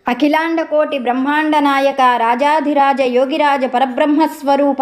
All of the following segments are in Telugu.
అఖిలాండ కోటి బ్రహ్మాండ నాయక రాజాధిరాజ యోగిరాజ పరబ్రహ్మస్వరూప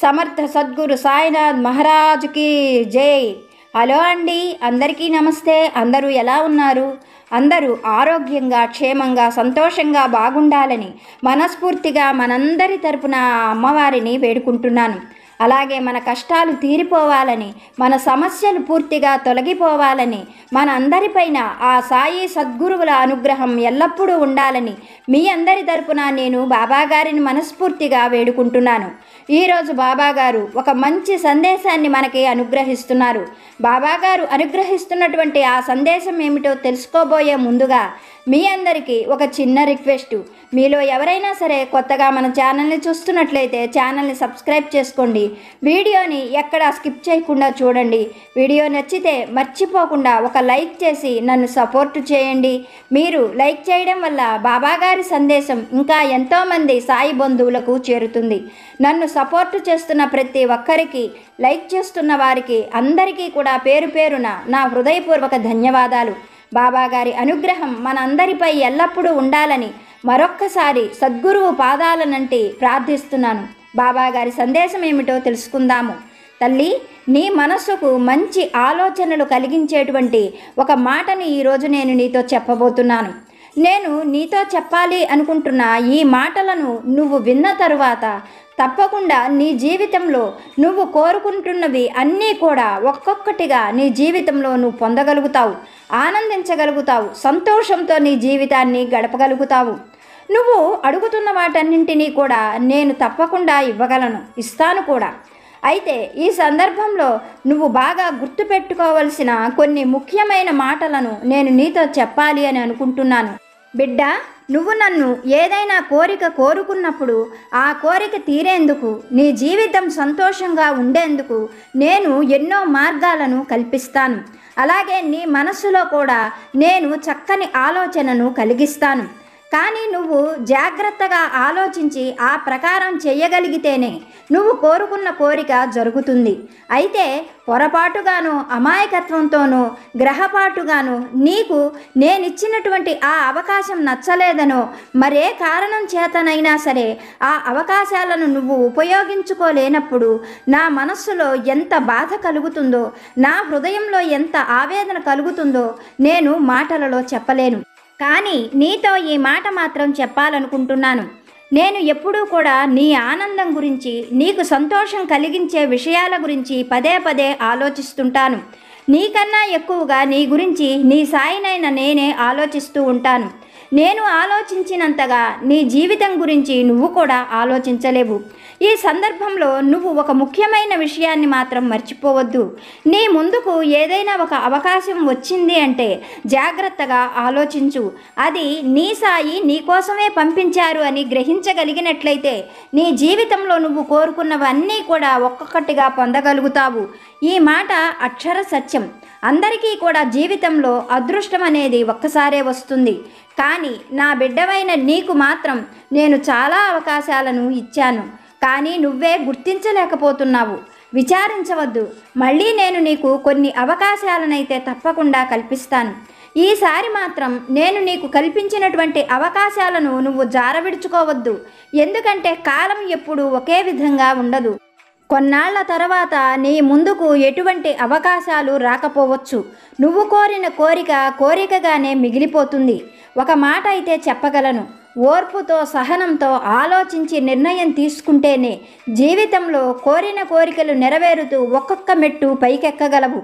సమర్థ సద్గురు సాయినాథ్ మహారాజుకి జై. హలో అండి, అందరికీ నమస్తే. అందరూ ఎలా ఉన్నారు? అందరూ ఆరోగ్యంగా, క్షేమంగా, సంతోషంగా బాగుండాలని మనస్ఫూర్తిగా మనందరి తరపున అమ్మవారిని వేడుకుంటున్నాను. అలాగే మన కష్టాలు తీరిపోవాలని, మన సమస్యలు పూర్తిగా తొలగిపోవాలని, మన అందరిపైన ఆ సాయి సద్గురువుల అనుగ్రహం ఎల్లప్పుడూ ఉండాలని మీ అందరి తరపున నేను బాబాగారిని మనస్ఫూర్తిగా వేడుకుంటున్నాను. ఈరోజు బాబాగారు ఒక మంచి సందేశాన్ని మనకి అనుగ్రహిస్తున్నారు. బాబాగారు అనుగ్రహిస్తున్నటువంటి ఆ సందేశం ఏమిటో తెలుసుకోబోయే ముందుగా మీ అందరికీ ఒక చిన్న రిక్వెస్ట్. మీలో ఎవరైనా సరే కొత్తగా మన ఛానల్ని చూస్తున్నట్లయితే ఛానల్ని సబ్స్క్రైబ్ చేసుకోండి. వీడియోని ఎక్కడా స్కిప్ చేయకుండా చూడండి. వీడియో నచ్చితే మర్చిపోకుండా ఒక లైక్ చేసి నన్ను సపోర్ట్ చేయండి. మీరు లైక్ చేయడం వల్ల బాబాగారి సందేశం ఇంకా ఎంతోమంది సాయి బంధువులకు చేరుతుంది. నన్ను సపోర్ట్ చేస్తున్న ప్రతి ఒక్కరికి, లైక్ చేస్తున్న వారికి అందరికీ కూడా పేరు పేరున నా హృదయపూర్వక ధన్యవాదాలు. బాబాగారి అనుగ్రహం మనందరిపై ఎల్లప్పుడూ ఉండాలని మరొక్కసారి సద్గురువు పాదాలనంటి ప్రార్థిస్తున్నాను. బాబాగారి సందేశం ఏమిటో తెలుసుకుందాము. తల్లి, నీ మనస్సుకు మంచి ఆలోచనలు కలిగించేటువంటి ఒక మాటని ఈరోజు నేను నీతో చెప్పబోతున్నాను. నేను నీతో చెప్పాలి అనుకుంటున్న ఈ మాటలను నువ్వు విన్న తరువాత తప్పకుండా నీ జీవితంలో నువ్వు కోరుకుంటున్నవి అన్నీ కూడా ఒక్కొక్కటిగా నీ జీవితంలో నువ్వు పొందగలుగుతావు, ఆనందించగలుగుతావు, సంతోషంతో నీ జీవితాన్ని గడపగలుగుతావు. నువ్వు అడుగుతున్న వాటన్నింటినీ కూడా నేను తప్పకుండా ఇవ్వగలను, ఇస్తాను కూడా. అయితే ఈ సందర్భంలో నువ్వు బాగా గుర్తుపెట్టుకోవలసిన కొన్ని ముఖ్యమైన మాటలను నేను నీతో చెప్పాలి అని అనుకుంటున్నాను. బిడ్డ, నువ్వు నన్ను ఏదైనా కోరిక కోరుకున్నప్పుడు ఆ కోరిక తీరేందుకు, నీ జీవితం సంతోషంగా ఉండేందుకు నేను ఎన్నో మార్గాలను కల్పిస్తాను. అలాగే నీ మనస్సులో కూడా నేను చక్కని ఆలోచనను కలిగిస్తాను. కానీ నువ్వు జాగ్రత్తగా ఆలోచించి ఆ ప్రకారం చేయగలిగితేనే నువ్వు కోరుకున్న కోరిక జరుగుతుంది. అయితే పొరపాటుగాను, అమాయకత్వంతోనూ, గ్రహపాటుగాను నీకు నేనిచ్చినటువంటి ఆ అవకాశం నచ్చలేదనో, మరే కారణం చేతనైనా సరే ఆ అవకాశాలను నువ్వు ఉపయోగించుకోలేనప్పుడు నా మనస్సులో ఎంత బాధ కలుగుతుందో, నా హృదయంలో ఎంత ఆవేదన కలుగుతుందో నేను మాటలలో చెప్పలేను. కానీ నీతో ఈ మాట మాత్రం చెప్పాలనుకుంటున్నాను. నేను ఎప్పుడూ కూడా నీ ఆనందం గురించి, నీకు సంతోషం కలిగించే విషయాల గురించి పదే పదే ఆలోచిస్తుంటాను. నీకన్నా ఎక్కువగా నీ గురించి నీ సాయినైన నేనే ఆలోచిస్తూ ఉంటాను. నేను ఆలోచించినంతగా నీ జీవితం గురించి నువ్వు కూడా ఆలోచించలేవు. ఈ సందర్భంలో నువ్వు ఒక ముఖ్యమైన విషయాన్ని మాత్రం మర్చిపోవద్దు. నీ ముందుకు ఏదైనా ఒక అవకాశం వచ్చింది అంటే జాగ్రత్తగా ఆలోచించు. అది నీ సాయి నీకోసమే పంపించారు అని గ్రహించగలిగినట్లయితే నీ జీవితంలో నువ్వు కోరుకున్నవన్నీ కూడా ఒక్కొక్కటిగా పొందగలుగుతావు. ఈ మాట అక్షర సత్యం. అందరికీ కూడా జీవితంలో అదృష్టం అనేది ఒక్కసారే వస్తుంది. కానీ నా బిడ్డవైన నీకు మాత్రం నేను చాలా అవకాశాలను ఇచ్చాను. కానీ నువ్వే గుర్తించలేకపోతున్నావు. విచారించవద్దు. మళ్ళీ నేను నీకు కొన్ని అవకాశాలనైతే తప్పకుండా కల్పిస్తాను. ఈసారి మాత్రం నేను నీకు కల్పించినటువంటి అవకాశాలను నువ్వు జారవిడుచుకోవద్దు. ఎందుకంటే కాలం ఎప్పుడూ ఒకే విధంగా ఉండదు. కొన్నాళ్ల తర్వాత నీ ముందుకు ఎటువంటి అవకాశాలు రాకపోవచ్చు. నువ్వు కోరిన కోరిక కోరికగానే మిగిలిపోతుంది. ఒక మాట అయితే చెప్పగలను. ఓర్పుతో, సహనంతో ఆలోచించి నిర్ణయం తీసుకుంటేనే జీవితంలో కోరిన కోరికలు నెరవేరుతూ ఒక్కొక్క మెట్టు పైకెక్కగలవు.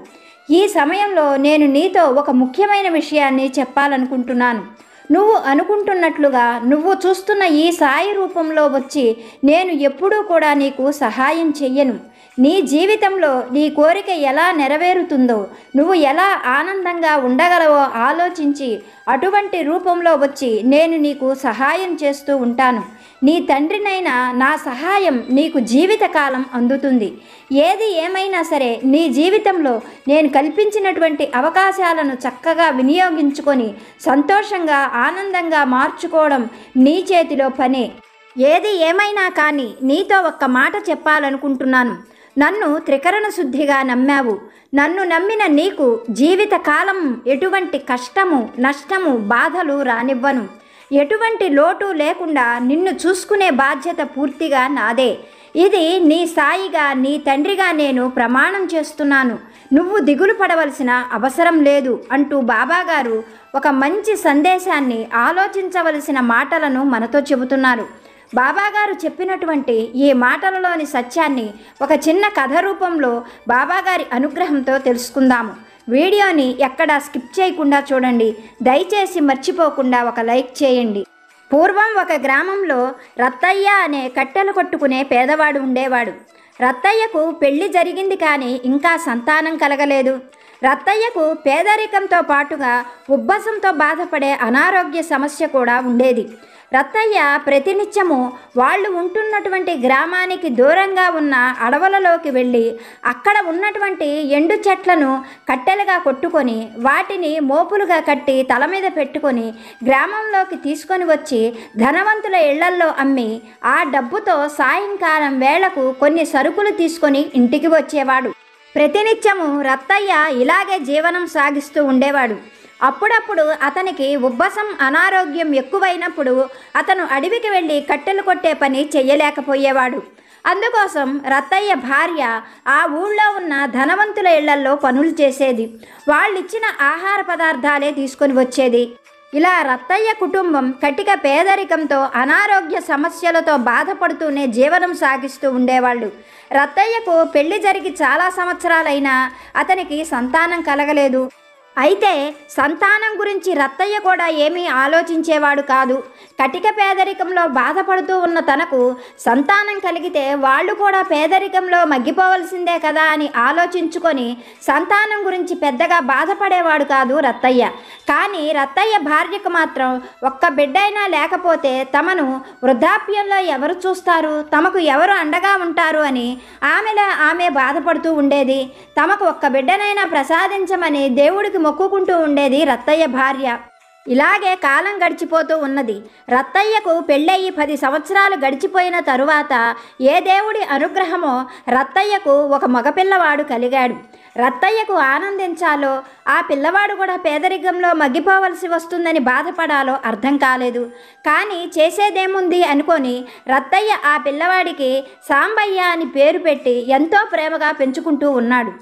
ఈ సమయంలో నేను నీతో ఒక ముఖ్యమైన విషయాన్ని చెప్పాలనుకుంటున్నాను. నువ్వు అనుకుంటున్నట్లుగా నువ్వు చూస్తున్న ఈ సాయి రూపంలో వచ్చి నేను ఎప్పుడూ కూడా నీకు సహాయం చెయ్యను. నీ జీవితంలో నీ కోరిక ఎలా నెరవేరుతుందో, నువ్వు ఎలా ఆనందంగా ఉండగలవో ఆలోచించి అటువంటి రూపంలో వచ్చి నేను నీకు సహాయం చేస్తూ ఉంటాను. నీ తండ్రినైనా నా సహాయం నీకు జీవితకాలం అందుతుంది. ఏది ఏమైనా సరే నీ జీవితంలో నేను కల్పించినటువంటి అవకాశాలను చక్కగా వినియోగించుకొని సంతోషంగా, ఆనందంగా మార్చుకోవడం నీ చేతిలో పనే. ఏది ఏమైనా కానీ నీతో ఒక్క మాట చెప్పాలనుకుంటున్నాను. నన్ను త్రికరణ శుద్ధిగా నమ్మావు. నన్ను నమ్మిన నీకు జీవితకాలం ఎటువంటి కష్టము, నష్టము, బాధలు రానివ్వను. ఎటువంటి లోటు లేకుండా నిన్ను చూసుకునే బాధ్యత పూర్తిగా నాదే. ఇది నీ సాయిగా, నీ తండ్రిగా నేను ప్రమాణం చేస్తున్నాను. నువ్వు దిగులు పడవలసిన అవసరం లేదు అంటూ బాబాగారు ఒక మంచి సందేశాన్ని, ఆలోచించవలసిన మాటలను మనతో చెబుతున్నారు. బాబాగారు చెప్పినటువంటి ఈ మాటలలోని సత్యాన్ని ఒక చిన్న కథ రూపంలో బాబాగారి అనుగ్రహంతో తెలుసుకుందాము. వీడియోని ఎక్కడా స్కిప్ చేయకుండా చూడండి. దయచేసి మర్చిపోకుండా ఒక లైక్ చేయండి. పూర్వం ఒక గ్రామంలో రత్తయ్య అనే కట్టెలు కొట్టుకునే పేదవాడు ఉండేవాడు. రత్తయ్యకు పెళ్లి జరిగింది కానీ ఇంకా సంతానం కలగలేదు. రత్తయ్యకు పేదరికంతో పాటుగా ఉబ్బసంతో బాధపడే అనారోగ్య సమస్య కూడా ఉండేది. రత్తయ్య ప్రతినిత్యము వాళ్ళు ఉంటున్నటువంటి గ్రామానికి దూరంగా ఉన్న అడవులలోకి వెళ్ళి అక్కడ ఉన్నటువంటి ఎండు చెట్లను కట్టెలుగా కొట్టుకొని వాటిని మోపులుగా కట్టి తల మీద పెట్టుకొని గ్రామంలోకి తీసుకొని వచ్చి ధనవంతుల ఇళ్లల్లో అమ్మి ఆ డబ్బుతో సాయంకాలం వేళకు కొన్ని సరుకులు తీసుకొని ఇంటికి వచ్చేవాడు. ప్రతినిత్యము రత్తయ్య ఇలాగే జీవనం సాగిస్తూ ఉండేవాడు. అప్పుడప్పుడు అతనికి ఉబ్బసం, అనారోగ్యం ఎక్కువైనప్పుడు అతను అడవికి వెళ్ళి కట్టెలు కొట్టే పని చెయ్యలేకపోయేవాడు. అందుకోసం రత్తయ్య భార్య ఆ ఊళ్ళో ఉన్న ధనవంతుల ఇళ్లల్లో పనులు చేసేది. వాళ్ళిచ్చిన ఆహార పదార్థాలే తీసుకొని వచ్చేది. ఇలా రత్తయ్య కుటుంబం కటిక పేదరికంతో, అనారోగ్య సమస్యలతో బాధపడుతూనే జీవనం సాగిస్తూ ఉండేవాళ్ళు. రత్తయ్యకు పెళ్లి జరిగి చాలా సంవత్సరాలైనా అతనికి సంతానం కలగలేదు. అయితే సంతానం గురించి రత్తయ్య కూడా ఏమీ ఆలోచించేవాడు కాదు. కటిక పేదరికంలో బాధపడుతూ ఉన్న తనకు సంతానం కలిగితే వాళ్ళు కూడా పేదరికంలో మగ్గిపోవలసిందే కదా అని ఆలోచించుకొని సంతానం గురించి పెద్దగా బాధపడేవాడు కాదు రత్తయ్య. కానీ రత్తయ్య భార్యకు మాత్రం ఒక్క బిడ్డైనా లేకపోతే తమను వృద్ధాప్యంలో ఎవరు చూస్తారు, తమకు ఎవరు అండగా ఉంటారు అని ఆమె బాధపడుతూ ఉండేది. తమకు ఒక్క బిడ్డనైనా ప్రసాదించమని దేవుడికి మొక్కుకుంటూ ఉండేది రత్తయ్య భార్య. ఇలాగే కాలం గడిచిపోతూ ఉన్నది. రత్తయ్యకు పెళ్ళయి 10 సంవత్సరాలు గడిచిపోయిన తరువాత ఏ దేవుడి అనుగ్రహమో రత్తయ్యకు ఒక మగపిల్లవాడు కలిగాడు. రత్తయ్యకు ఆనందించాలో, ఆ పిల్లవాడు కూడా పేదరికంలో మగ్గిపోవలసి వస్తుందని బాధపడాలో అర్థం కాలేదు. కానీ చేసేదేముంది అనుకొని రత్తయ్య ఆ పిల్లవాడికి సాంబయ్య అని పేరు పెట్టి ఎంతో ప్రేమగా పెంచుకుంటూ ఉన్నాడు.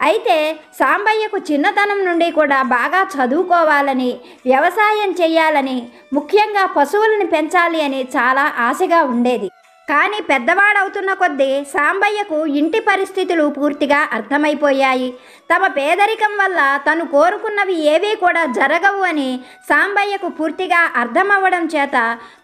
అయితే సాంబయ్యకు చిన్నతనం నుండి కూడా బాగా చదువుకోవాలని, వ్యవసాయం చేయాలని, ముఖ్యంగా పశువులను పెంచాలి అని చాలా ఆశగా ఉండేది. కానీ పెద్దవాడవుతున్న కొద్దీ సాంబయ్యకు ఇంటి పరిస్థితులు పూర్తిగా అర్థమైపోయాయి. తమ పేదరికం వల్ల తను కోరుకున్నవి ఏవీ కూడా జరగవు అని సాంబయ్యకు పూర్తిగా అర్థమవ్వడం చేత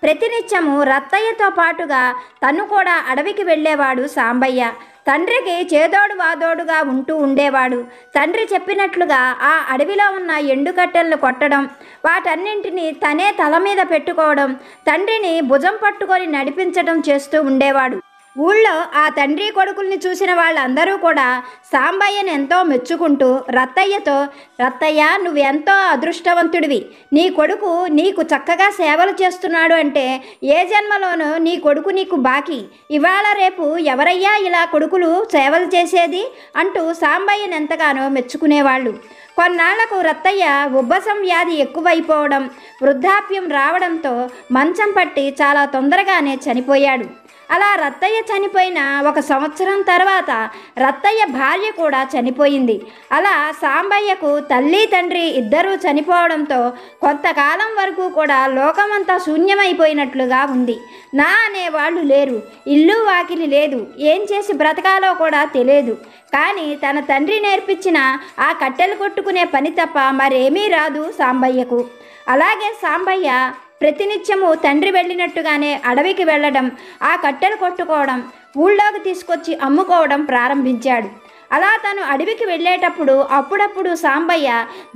ప్రతినిత్యము రత్తయ్యతో పాటుగా తను కూడా అడవికి వెళ్ళేవాడు సాంబయ్య. తండ్రికి చేదోడు వాదోడుగా ఉంటూ ఉండేవాడు. తండ్రి చెప్పినట్లుగా ఆ అడవిలో ఉన్న ఎండుకట్టెలను కొట్టడం, వాటన్నింటినీ తనే తల మీద పెట్టుకోవడం, తండ్రిని భుజం పట్టుకొని నడిపించడం చేస్తూ ఉండేవాడు. ఊళ్ళో ఆ తండ్రి కొడుకుల్ని చూసిన వాళ్ళందరూ కూడా సాంబయ్యను ఎంతో మెచ్చుకుంటూ రత్తయ్యతో, రత్తయ్య నువ్వెంతో అదృష్టవంతుడివి, నీ కొడుకు నీకు చక్కగా సేవలు చేస్తున్నాడు అంటే ఏ జన్మలోనో నీ కొడుకు నీకు బాకీ, ఇవాళ రేపు ఎవరయ్యా ఇలా కొడుకులు సేవలు చేసేది అంటూ సాంబయ్యను ఎంతగానో మెచ్చుకునేవాళ్ళు. కొన్నాళ్లకు రత్తయ్య ఉబ్బసం వ్యాధి ఎక్కువైపోవడం, వృద్ధాప్యం రావడంతో మంచం పట్టి చాలా తొందరగానే చనిపోయాడు. అలా రత్తయ్య చనిపోయిన 1 సంవత్సరం తర్వాత రత్తయ్య భార్య కూడా చనిపోయింది. అలా సాంబయ్యకు తల్లి తండ్రి ఇద్దరూ చనిపోవడంతో కొంతకాలం వరకు కూడా లోకమంతా శూన్యమైపోయినట్లుగా ఉంది. నా అనేవాళ్ళు లేరు, ఇల్లు వాకిలి లేదు, ఏం చేసి బ్రతకాలో కూడా తెలియదు. కానీ తన తండ్రి నేర్పించిన ఆ కట్టెలు కొట్టుకునే పని తప్ప మరేమీ రాదు సాంబయ్యకు. అలాగే సాంబయ్య ప్రతినిత్యము తండ్రి వెళ్ళినట్టుగానే అడవికి వెళ్ళడం, ఆ కట్టెలు కొట్టుకోవడం, ఊళ్ళోకి తీసుకొచ్చి అమ్ముకోవడం ప్రారంభించాడు. అలా తను అడవికి వెళ్ళేటప్పుడు అప్పుడప్పుడు సాంబయ్య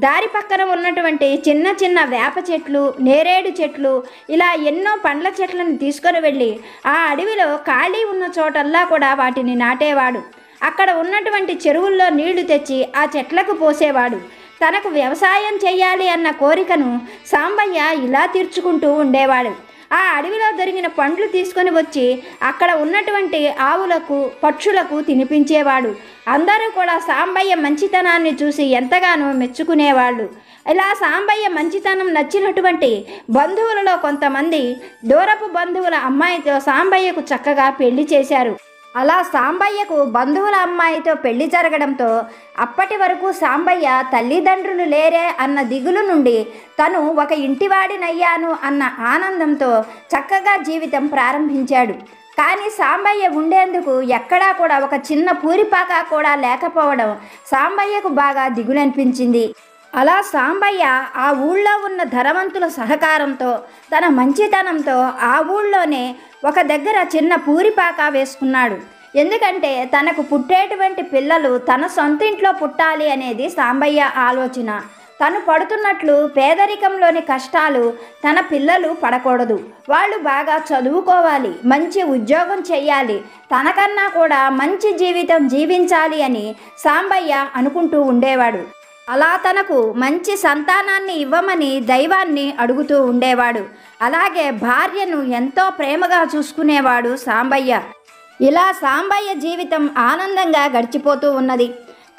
దారి పక్కన ఉన్నటువంటి చిన్న చిన్న వేప చెట్లు, నేరేడు చెట్లు, ఇలా ఎన్నో పండ్ల చెట్లను తీసుకొని వెళ్ళి ఆ అడవిలో ఖాళీ ఉన్న చోటల్లా కూడా వాటిని నాటేవాడు. అక్కడ ఉన్నటువంటి చెరువుల్లో నీళ్లు తెచ్చి ఆ చెట్లకు పోసేవాడు. తనకు వ్యవసాయం చేయాలి అన్న కోరికను సాంబయ్య ఇలా తీర్చుకుంటూ ఉండేవాడు. ఆ అడవిలో దొరికిన పండ్లు తీసుకొని వచ్చి అక్కడ ఉన్నటువంటి ఆవులకు, పక్షులకు తినిపించేవాడు. అందరూ కూడా సాంబయ్య మంచితనాన్ని చూసి ఎంతగానో మెచ్చుకునేవాళ్ళు. ఇలా సాంబయ్య మంచితనం నచ్చినటువంటి బంధువులలో కొంతమంది దూరపు బంధువుల అమ్మాయితో సాంబయ్యకు చక్కగా పెళ్లి చేశారు. అలా సాంబయ్యకు బంధువుల అమ్మాయితో పెళ్లి జరగడంతో అప్పటి వరకు సాంబయ్య తల్లిదండ్రులు లేరే అన్న దిగులు నుండి తను ఒక ఇంటివాడినయ్యాను అన్న ఆనందంతో చక్కగా జీవితం ప్రారంభించాడు. కానీ సాంబయ్య ఉండేందుకు ఎక్కడా కూడా ఒక చిన్న పూరిపాక కూడా లేకపోవడం సాంబయ్యకు బాగా దిగులనిపించింది. అలా సాంబయ్య ఆ ఊళ్ళో ఉన్న ధనవంతుల సహకారంతో తన మంచితనంతో ఆ ఊళ్ళోనే ఒక దగ్గర చిన్న పూరిపాక వేసుకున్నాడు. ఎందుకంటే తనకు పుట్టేటువంటి పిల్లలు తన సొంత ఇంట్లో పుట్టాలి అనేది సాంబయ్య ఆలోచన. తను పడుతున్నట్లు పేదరికంలోని కష్టాలు తన పిల్లలు పడకూడదు, వాళ్ళు బాగా చదువుకోవాలి, మంచి ఉద్యోగం చేయాలి, తనకన్నా కూడా మంచి జీవితం జీవించాలి అని సాంబయ్య అనుకుంటూ ఉండేవాడు. అలా తనకు మంచి సంతానాన్ని ఇవ్వమని దైవాన్ని అడుగుతూ ఉండేవాడు. అలాగే భార్యను ఎంతో ప్రేమగా చూసుకునేవాడు సాంబయ్య. ఇలా సాంబయ్య జీవితం ఆనందంగా గడిచిపోతూ ఉన్నది.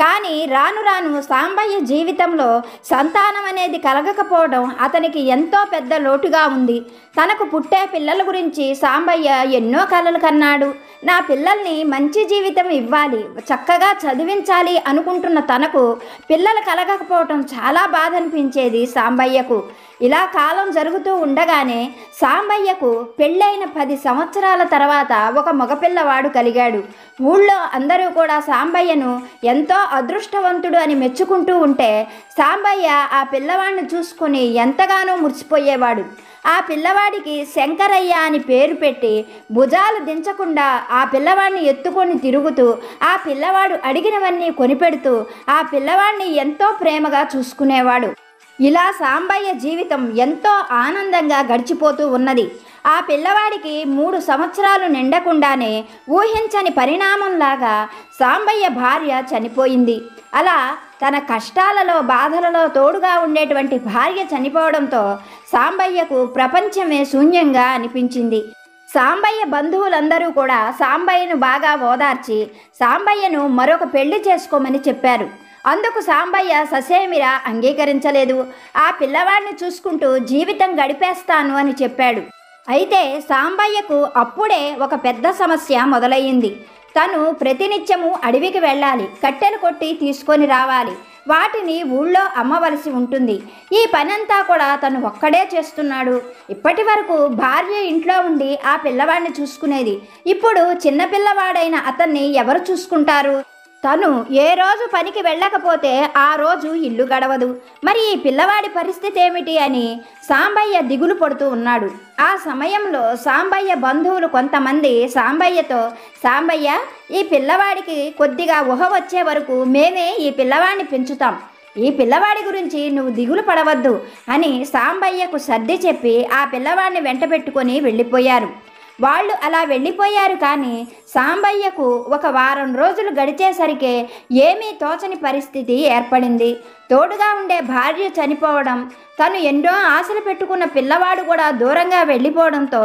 కానీ రాను రాను సాంబయ్య జీవితంలో సంతానం అనేది కలగకపోవడం అతనికి ఎంతో పెద్ద లోటుగా ఉంది. తనకు పుట్టే పిల్లల గురించి సాంబయ్య ఎన్నో కలలు కన్నాడు. నా పిల్లల్ని మంచి జీవితం ఇవ్వాలి, చక్కగా చదివించాలి అనుకుంటున్న తనకు పిల్లలు కలగకపోవటం చాలా బాధ అనిపించేది సాంబయ్యకు. ఇలా కాలం జరుగుతూ ఉండగానే సాంబయ్యకు పెళ్ళైన 10 సంవత్సరాల తర్వాత ఒక మగపిల్లవాడు కలిగాడు. ఊళ్ళో అందరూ కూడా సాంబయ్యను ఎంతో అదృష్టవంతుడు అని మెచ్చుకుంటూ ఉంటే సాంబయ్య ఆ పిల్లవాడిని చూసుకొని ఎంతగానో మురిసిపోయేవాడు. ఆ పిల్లవాడికి శంకరయ్య అని పేరు పెట్టి భుజాలు దించకుండా ఆ పిల్లవాడిని ఎత్తుకొని తిరుగుతూ ఆ పిల్లవాడు అడిగినవన్నీ కొనిపెడుతూ ఆ పిల్లవాడిని ఎంతో ప్రేమగా చూసుకునేవాడు. ఇలా సాంబయ్య జీవితం ఎంతో ఆనందంగా గడిచిపోతూ ఉన్నది. ఆ పిల్లవాడికి 3 సంవత్సరాలు నిండకుండానే ఊహించని పరిణామంలాగా సాంబయ్య భార్య చనిపోయింది. అలా తన కష్టాలలో బాధలలో తోడుగా ఉండేటువంటి భార్య చనిపోవడంతో సాంబయ్యకు ప్రపంచమే శూన్యంగా అనిపించింది. సాంబయ్య బంధువులందరూ కూడా సాంబయ్యను బాగా ఓదార్చి సాంబయ్యను మరొక పెళ్లి చేసుకోమని చెప్పారు. అందుకు సాంబయ్య ససేమిరా అంగీకరించలేదు. ఆ పిల్లవాడిని చూసుకుంటూ జీవితం గడిపేస్తాను అని చెప్పాడు. అయితే సాంబయ్యకు అప్పుడే ఒక పెద్ద సమస్య మొదలయ్యింది. తను ప్రతినిత్యము అడవికి వెళ్ళాలి, కట్టెలు కొట్టి తీసుకొని రావాలి, వాటిని ఊళ్ళో అమ్మవలసి ఉంటుంది. ఈ పనంతా కూడా తను ఒక్కడే చేస్తున్నాడు. ఇప్పటి వరకు భార్య ఇంట్లో ఉండి ఆ పిల్లవాడిని చూసుకునేది. ఇప్పుడు చిన్నపిల్లవాడైన అతన్ని ఎవరు చూసుకుంటారు? తను ఏ రోజు పనికి వెళ్ళకపోతే ఆ రోజు ఇల్లు గడవదు. మరి ఈ పిల్లవాడి పరిస్థితి ఏమిటి అని సాంబయ్య దిగులు పడుతూ ఉన్నాడు. ఆ సమయంలో సాంబయ్య బంధువులు కొంతమంది సాంబయ్యతో, సాంబయ్య, ఈ పిల్లవాడికి కొద్దిగా ఊహ వచ్చే వరకు మేమే ఈ పిల్లవాడిని పెంచుతాం, ఈ పిల్లవాడి గురించి నువ్వు దిగులు పడవద్దు అని సాంబయ్యకు సర్ది చెప్పి ఆ పిల్లవాడిని వెంట పెట్టుకొని వెళ్ళిపోయారు. వాళ్ళు అలా వెళ్ళిపోయారు. కానీ సాంబయ్యకు ఒక వారం రోజులు గడిచేసరికి ఏమీ తోచని పరిస్థితి ఏర్పడింది. తోడుగా ఉండే భార్య చనిపోవడం, తను ఎన్నో ఆశలు పెట్టుకున్న పిల్లవాడు కూడా దూరంగా వెళ్ళిపోవడంతో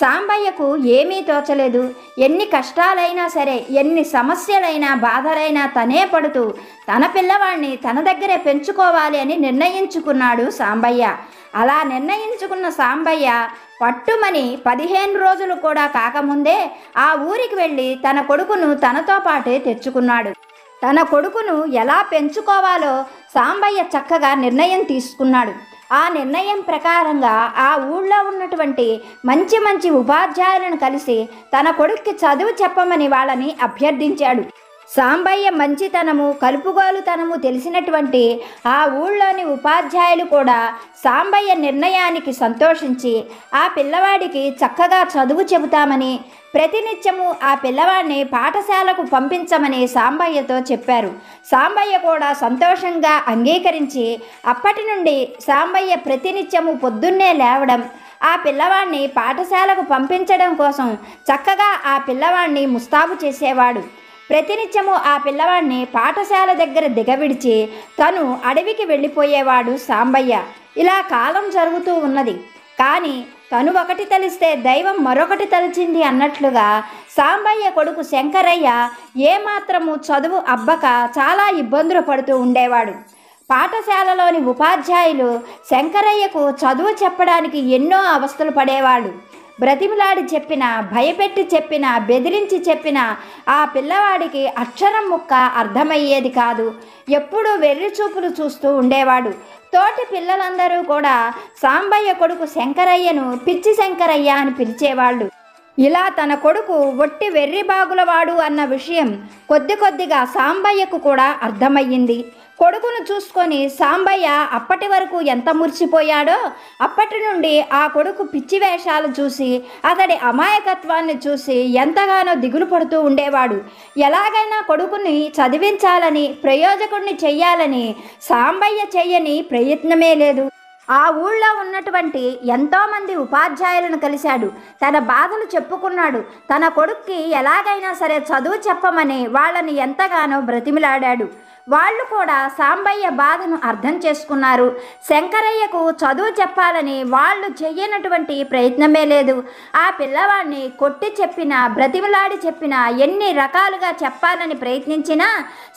సాంబయ్యకు ఏమీ తోచలేదు. ఎన్ని కష్టాలైనా సరే, ఎన్ని సమస్యలైనా బాధలైనా తనే పడుతూ తన పిల్లవాడిని తన దగ్గరే పెంచుకోవాలి అని నిర్ణయించుకున్నాడు సాంబయ్య. అలా నిర్ణయించుకున్న సాంబయ్య పట్టుమని 15 రోజులు కూడా కాకముందే ఆ ఊరికి వెళ్ళి తన కొడుకును తనతో పాటే తెచ్చుకున్నాడు. తన కొడుకును ఎలా పెంచుకోవాలో సాంబయ్య చక్కగా నిర్ణయం తీసుకున్నాడు. ఆ నిర్ణయం ప్రకారంగా ఆ ఊళ్ళో ఉన్నటువంటి మంచి మంచి ఉపాధ్యాయులను కలిసి తన కొడుక్కి చదువు చెప్పమని వాళ్ళని అభ్యర్థించాడు. సాంబయ్య మంచితనము, కలుపుగోలుతనము తెలిసినటువంటి ఆ ఊళ్ళోని ఉపాధ్యాయులు కూడా సాంబయ్య నిర్ణయానికి సంతోషించి ఆ పిల్లవాడికి చక్కగా చదువు చెబుతామని, ప్రతినిత్యము ఆ పిల్లవాడిని పాఠశాలకు పంపించమని సాంబయ్యతో చెప్పారు. సాంబయ్య కూడా సంతోషంగా అంగీకరించి అప్పటి నుండి సాంబయ్య ప్రతినిత్యము పొద్దున్నే లేవడం, ఆ పిల్లవాడిని పాఠశాలకు పంపించడం కోసం చక్కగా ఆ పిల్లవాడిని ముస్తాబు చేసేవాడు. ప్రతినిత్యము ఆ పిల్లవాడిని పాఠశాల దగ్గర దిగవిడిచి తను అడవికి వెళ్ళిపోయేవాడు సాంబయ్య. ఇలా కాలం జరుగుతూ ఉన్నది. కానీ తను ఒకటి తలిస్తే దైవం మరొకటి తలిచింది అన్నట్లుగా సాంబయ్య కొడుకు శంకరయ్య ఏమాత్రము చదువు అబ్బక చాలా ఇబ్బందులు పడుతూ ఉండేవాడు. పాఠశాలలోని ఉపాధ్యాయులు శంకరయ్యకు చదువు చెప్పడానికి ఎన్నో అవస్థలు పడేవాడు. బ్రతిమిలాడి చెప్పినా, భయపెట్టి చెప్పినా, బెదిరించి చెప్పినా ఆ పిల్లవాడికి అక్షరం ముక్క అర్థమయ్యేది కాదు. ఎప్పుడూ వెర్రి చూపులు చూస్తూ ఉండేవాడు. తోటి పిల్లలందరూ కూడా సాంబయ్య కొడుకు శంకరయ్యను పిచ్చి శంకరయ్య అని పిలిచేవాళ్ళు. ఇలా తన కొడుకు ఒట్టి వెర్రిబాగులవాడు అన్న విషయం కొద్ది కొద్దిగా సాంబయ్యకు కూడా అర్థమయ్యింది. కొడుకును చూసుకొని సాంబయ్య అప్పటి వరకు ఎంత మురిసిపోయాడో, అప్పటి నుండి ఆ కొడుకు పిచ్చి వేషాలు చూసి, అతడి అమాయకత్వాన్ని చూసి ఎంతగానో దిగులు పడుతూ ఉండేవాడు. ఎలాగైనా కొడుకుని చదివించాలని, ప్రయోజకుడిని చెయ్యాలని సాంబయ్య చెయ్యని ప్రయత్నమే లేదు. ఆ ఊళ్ళో ఉన్నటువంటి ఎంతోమంది ఉపాధ్యాయులను కలిశాడు. తన బాధలు చెప్పుకున్నాడు. తన కొడుక్కి ఎలాగైనా సరే చదువు చెప్పమని వాళ్ళని ఎంతగానో బ్రతిమిలాడాడు. వాళ్ళు కూడా సాంబయ్య బాధను అర్థం చేసుకున్నారు. శంకరయ్యకు చదువు చెప్పాలని వాళ్ళు చెయ్యనటువంటి ప్రయత్నమే లేదు. ఆ పిల్లవాడిని కొట్టి చెప్పినా, బ్రతిమిలాడి చెప్పినా, ఎన్ని రకాలుగా చెప్పాలని ప్రయత్నించినా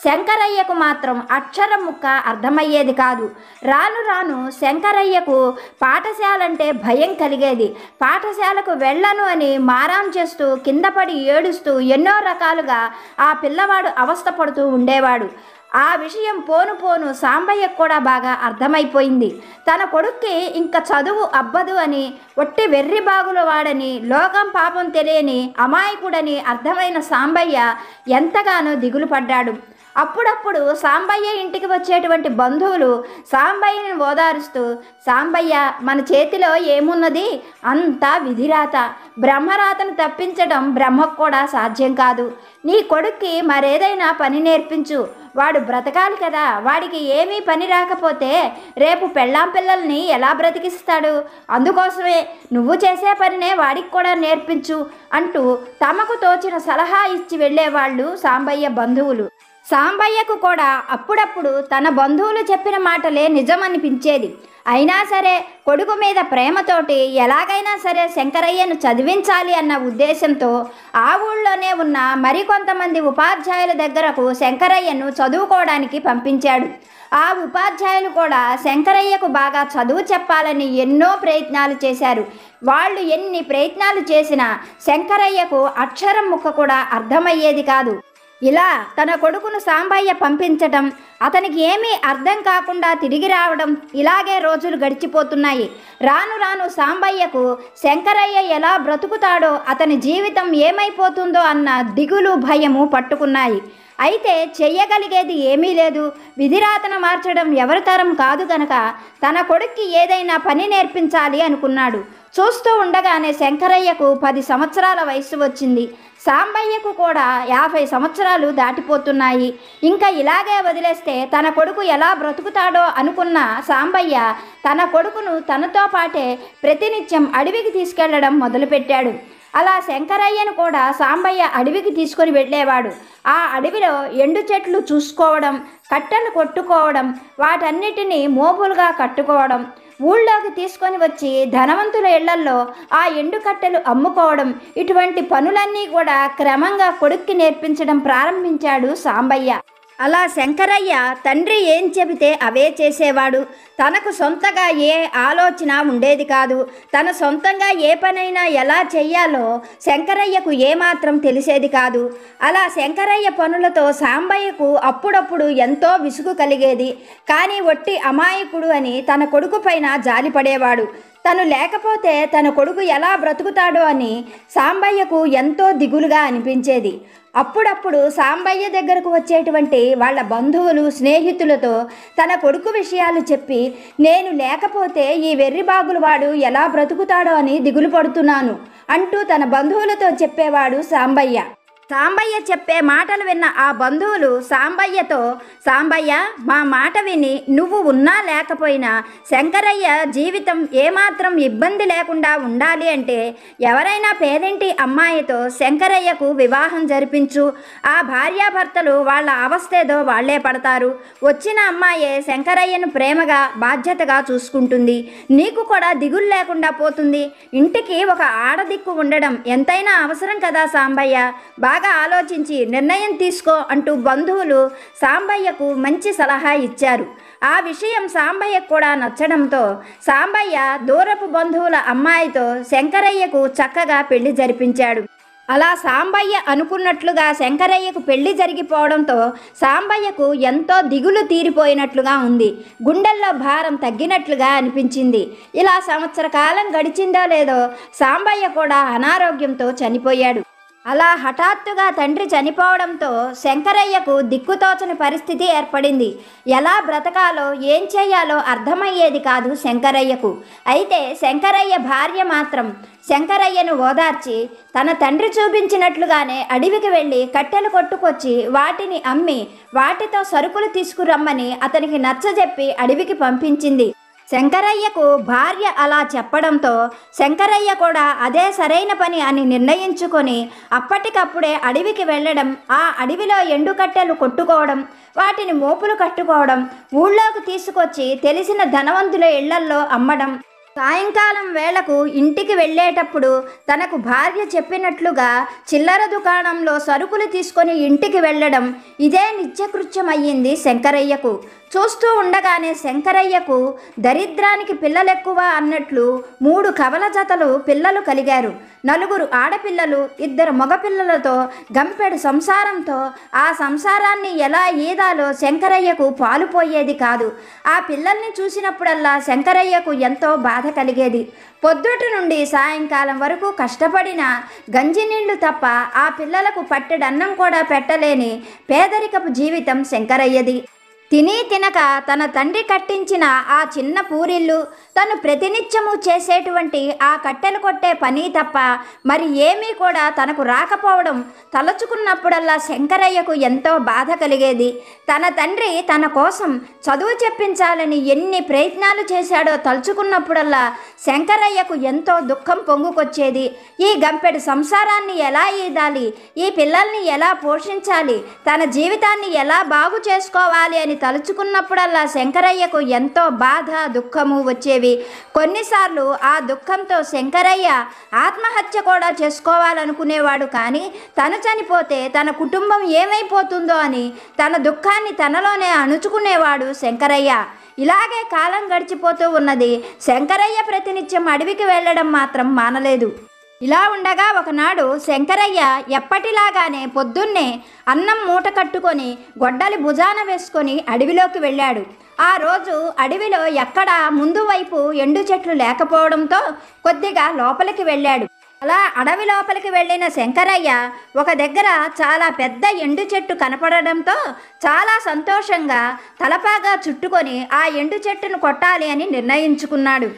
శంకరయ్యకు మాత్రం అక్షరం ముక్క అర్థమయ్యేది కాదు. రాను రాను శంకరయ్యకు పాఠశాలంటే భయం కలిగేది. పాఠశాలకు వెళ్ళను అని మారాం చేస్తూ, కింద పడి ఏడుస్తూ ఎన్నో రకాలుగా ఆ పిల్లవాడు అవస్థ పడుతూ ఉండేవాడు. ఆ విషయం పోను పోను సాంబయ్యకు కూడా బాగా అర్థమైపోయింది. తన కొడుక్కి ఇంకా చదువు అబ్బదు అని, ఒట్టి వెర్రి బాగుల వాడని, లోకం పాపం తెలియని అమాయకుడని అర్థమైన సాంబయ్య ఎంతగానో దిగులు పడ్డాడు. అప్పుడప్పుడు సాంబయ్య ఇంటికి వచ్చేటువంటి బంధువులు సాంబయ్యని ఓదారుస్తూ, సాంబయ్య, మన చేతిలో ఏమున్నది, అంతా విధిరాత. బ్రహ్మరాతను తప్పించడం బ్రహ్మకు కూడా సాధ్యం కాదు. నీ కొడుక్కి మరేదైనా పని నేర్పించు, వాడు బ్రతకాలి కదా. వాడికి ఏమీ పని రాకపోతే రేపు పెళ్ళాం పిల్లల్ని ఎలా బ్రతికిస్తాడు? అందుకోసమే నువ్వు చేసే పనినే వాడికి కూడా నేర్పించు అంటూ తమకు తోచిన సలహా ఇచ్చి వెళ్ళేవాళ్ళు సాంబయ్య బంధువులు. సాంబయ్యకు కూడా అప్పుడప్పుడు తన బంధువులు చెప్పిన మాటలే నిజమనిపించేది. అయినా సరే కొడుకు మీద ప్రేమతోటి ఎలాగైనా సరే శంకరయ్యను చదివించాలి అన్న ఉద్దేశంతో ఆ ఊళ్ళోనే ఉన్న మరికొంతమంది ఉపాధ్యాయుల దగ్గరకు శంకరయ్యను చదువుకోవడానికి పంపించాడు. ఆ ఉపాధ్యాయులు కూడా శంకరయ్యకు బాగా చదువు చెప్పాలని ఎన్నో ప్రయత్నాలు చేశారు. వాళ్ళు ఎన్ని ప్రయత్నాలు చేసినా శంకరయ్యకు అక్షరం ముక్క కూడా అర్థమయ్యేది కాదు. ఇలా తన కొడుకును సాంబయ్య పంపించటం, అతనికి ఏమీ అర్థం కాకుండా తిరిగి రావడం, ఇలాగే రోజులు గడిచిపోతున్నాయి. రాను రాను సాంబయ్యకు శంకరయ్య ఎలా బ్రతుకుతాడో, అతని జీవితం ఏమైపోతుందో అన్న దిగులు, భయము పట్టుకున్నాయి. అయితే చెయ్యగలిగేది ఏమీ లేదు. విధిరాతను మార్చడం ఎవరి తరం కాదు కనుక తన కొడుక్కి ఏదైనా పని నేర్పించాలి అనుకున్నాడు. చూస్తూ ఉండగానే శంకరయ్యకు 10 సంవత్సరాల వయసు వచ్చింది. సాంబయ్యకు కూడా 50 సంవత్సరాలు దాటిపోతున్నాయి. ఇంకా ఇలాగే వదిలేస్తే తన కొడుకు ఎలా బ్రతుకుతాడో అనుకున్న సాంబయ్య తన కొడుకును తనతో పాటే ప్రతినిత్యం అడవికి తీసుకెళ్లడం మొదలుపెట్టాడు. అలా శంకరయ్యను కూడా సాంబయ్య అడవికి తీసుకొని వెళ్ళేవాడు. ఆ అడవిలో ఎండు చెట్లు చూసుకోవడం, కట్టెలు కొట్టుకోవడం, వాటన్నిటినీ మోపులుగా కట్టుకోవడం, ఊళ్ళోకి తీసుకొని వచ్చి ధనవంతుల ఇళ్లల్లో ఆ ఎండు కట్టెలు అమ్ముకోవడం, ఇటువంటి పనులన్నీ కూడా క్రమంగా కొడుక్కి నేర్పించడం ప్రారంభించాడు సాంబయ్య. అలా శంకరయ్య తండ్రి ఏం చెబితే అవే చేసేవాడు. తనకు సొంతగా ఏ ఆలోచన ఉండేది కాదు. తన సొంతంగా ఏ పనైనా ఎలా చెయ్యాలో శంకరయ్యకు ఏమాత్రం తెలిసేది కాదు. అలా శంకరయ్య పనులతో సాంబయ్యకు అప్పుడప్పుడు ఎంతో విసుగు కలిగేది. కానీ ఒట్టి అమాయకుడు అని తన కొడుకు పైన జాలిపడేవాడు. తను లేకపోతే తన కొడుకు ఎలా బ్రతుకుతాడో అని సాంబయ్యకు ఎంతో దిగులుగా అనిపించేది. అప్పుడప్పుడు సాంబయ్య దగ్గరకు వచ్చేటువంటి వాళ్ళ బంధువులు, స్నేహితులతో తన కొడుకు విషయాలు చెప్పి, నేను లేకపోతే ఈ వెర్రిబాగులు వాడు ఎలా బ్రతుకుతాడో అని దిగులు పడుతున్నాను అంటూ తన బంధువులతో చెప్పేవాడు సాంబయ్య. సాంబయ్య చెప్పే మాటలు విన్న ఆ బంధువులు సాంబయ్యతో, సాంబయ్య, మా మాట విని నువ్వు ఉన్నా లేకపోయినా శంకరయ్య జీవితం ఏమాత్రం ఇబ్బంది లేకుండా ఉండాలి అంటే ఎవరైనా పేదింటి అమ్మాయితో శంకరయ్యకు వివాహం జరిపించు. ఆ భార్యాభర్తలు వాళ్ళ అవస్థేదో వాళ్లే పడతారు. వచ్చిన అమ్మాయే శంకరయ్యను ప్రేమగా, బాధ్యతగా చూసుకుంటుంది. నీకు కూడా దిగులు లేకుండా పోతుంది. ఇంటికి ఒక ఆడదిక్కు ఉండడం ఎంతైనా అవసరం కదా సాంబయ్య. బాగా బాగా ఆలోచించి నిర్ణయం తీసుకో అంటూ బంధువులు సాంబయ్యకు మంచి సలహా ఇచ్చారు. ఆ విషయం సాంబయ్యకు కూడా నచ్చడంతో సాంబయ్య దూరపు బంధువుల అమ్మాయితో శంకరయ్యకు చక్కగా పెళ్లి జరిపించాడు. అలా సాంబయ్య అనుకున్నట్లుగా శంకరయ్యకు పెళ్లి జరిగిపోవడంతో సాంబయ్యకు ఎంతో దిగులు తీరిపోయినట్లుగా ఉంది. గుండెల్లో భారం తగ్గినట్లుగా అనిపించింది. ఇలా సంవత్సర కాలం గడిచిందో లేదో సాంబయ్య కూడా అనారోగ్యంతో చనిపోయాడు. అలా హఠాత్తుగా తండ్రి చనిపోవడంతో శంకరయ్యకు దిక్కుతోచని పరిస్థితి ఏర్పడింది. ఎలా బ్రతకాలో ఏం చేయాలో అర్థమయ్యేది కాదు శంకరయ్యకు. అయితే శంకరయ్య భార్య మాత్రం శంకరయ్యను ఓదార్చి తన తండ్రి చూపించినట్లుగానే అడవికి వెళ్ళి కట్టెలు కొట్టుకొచ్చి వాటిని అమ్మి వాటితో సరుకులు తీసుకురమ్మని అతనికి నచ్చజెప్పి అడవికి పంపించింది. శంకరయ్యకు భార్య అలా చెప్పడంతో శంకరయ్య కూడా అదే సరైన పని అని నిర్ణయించుకొని అప్పటికప్పుడే అడవికి వెళ్ళడం, ఆ అడవిలో ఎండుకట్టెలు కొట్టుకోవడం, వాటిని మోపులు కట్టుకోవడం, ఊళ్ళోకి తీసుకొచ్చి తెలిసిన ధనవంతుల ఇళ్లల్లో అమ్మడం, సాయంకాలం వేళకు ఇంటికి వెళ్ళేటప్పుడు తనకు భార్య చెప్పినట్లుగా చిల్లర దుకాణంలో సరుకులు తీసుకొని ఇంటికి వెళ్ళడం, ఇదే నిత్యకృత్యమయ్యింది శంకరయ్యకు. చూస్తూ ఉండగానే శంకరయ్యకు దరిద్రానికి పిల్లలెక్కువ అన్నట్లు 3 కవల జతలు పిల్లలు కలిగారు. 4 ఆడపిల్లలు, 2 మగపిల్లలతో గంపెడు సంసారంతో ఆ సంసారాన్ని ఎలా ఈదాలో శంకరయ్యకు పాలుపోయేది కాదు. ఆ పిల్లల్ని చూసినప్పుడల్లా శంకరయ్యకు ఎంతో బాధ కలిగేది. పొద్దుటి నుండి సాయంకాలం వరకు కష్టపడిన గంజినీళ్లు తప్ప ఆ పిల్లలకు పట్టెడన్నం కూడా పెట్టలేని పేదరికపు జీవితం శంకరయ్యది. తిని తినక తన తండ్రి కట్టించిన ఆ చిన్న పూరిల్లు, తను ప్రతినిత్యము చేసేటువంటి ఆ కట్టెలు కొట్టే పని తప్ప మరి ఏమీ కూడా తనకు రాకపోవడం తలచుకున్నప్పుడల్లా శంకరయ్యకు ఎంతో బాధ కలిగేది. తన తండ్రి తన కోసం చదువు చెప్పించాలని ఎన్ని ప్రయత్నాలు చేశాడో తలుచుకున్నప్పుడల్లా శంకరయ్యకు ఎంతో దుఃఖం పొంగుకొచ్చేది. ఈ గంపెడు సంసారాన్ని ఎలా ఈదాలి, ఈ పిల్లల్ని ఎలా పోషించాలి, తన జీవితాన్ని ఎలా బాగు చేసుకోవాలి అని తలుచుకున్నప్పుడల్లా శంకరయ్యకు ఎంతో బాధ, దుఃఖము వచ్చేవి. కొన్నిసార్లు ఆ దుఃఖంతో శంకరయ్య ఆత్మహత్య కూడా చేసుకోవాలనుకునేవాడు. కానీ తను చనిపోతే తన కుటుంబం ఏమైపోతుందో అని తన దుఃఖాన్ని తనలోనే అణుచుకునేవాడు శంకరయ్య. ఇలాగే కాలం గడిచిపోతూ ఉన్నది. శంకరయ్య ప్రతినిత్యం అడవికి వెళ్ళడం మాత్రం మానలేదు. ఇలా ఉండగా ఒకనాడు శంకరయ్య ఎప్పటిలాగానే పొద్దున్నే అన్నం మూట కట్టుకొని గొడ్డలి భుజాన వేసుకొని అడవిలోకి వెళ్ళాడు. ఆ రోజు అడవిలో ఎక్కడా ముందు వైపు ఎండు చెట్లు లేకపోవడంతో కొద్దిగా లోపలికి వెళ్ళాడు. అలా అడవి లోపలికి వెళ్ళిన శంకరయ్య ఒక దగ్గర చాలా పెద్ద ఎండు చెట్టు కనపడడంతో చాలా సంతోషంగా తలపాగా చుట్టుకొని ఆ ఎండు చెట్టును కొట్టాలి అని నిర్ణయించుకున్నాడు.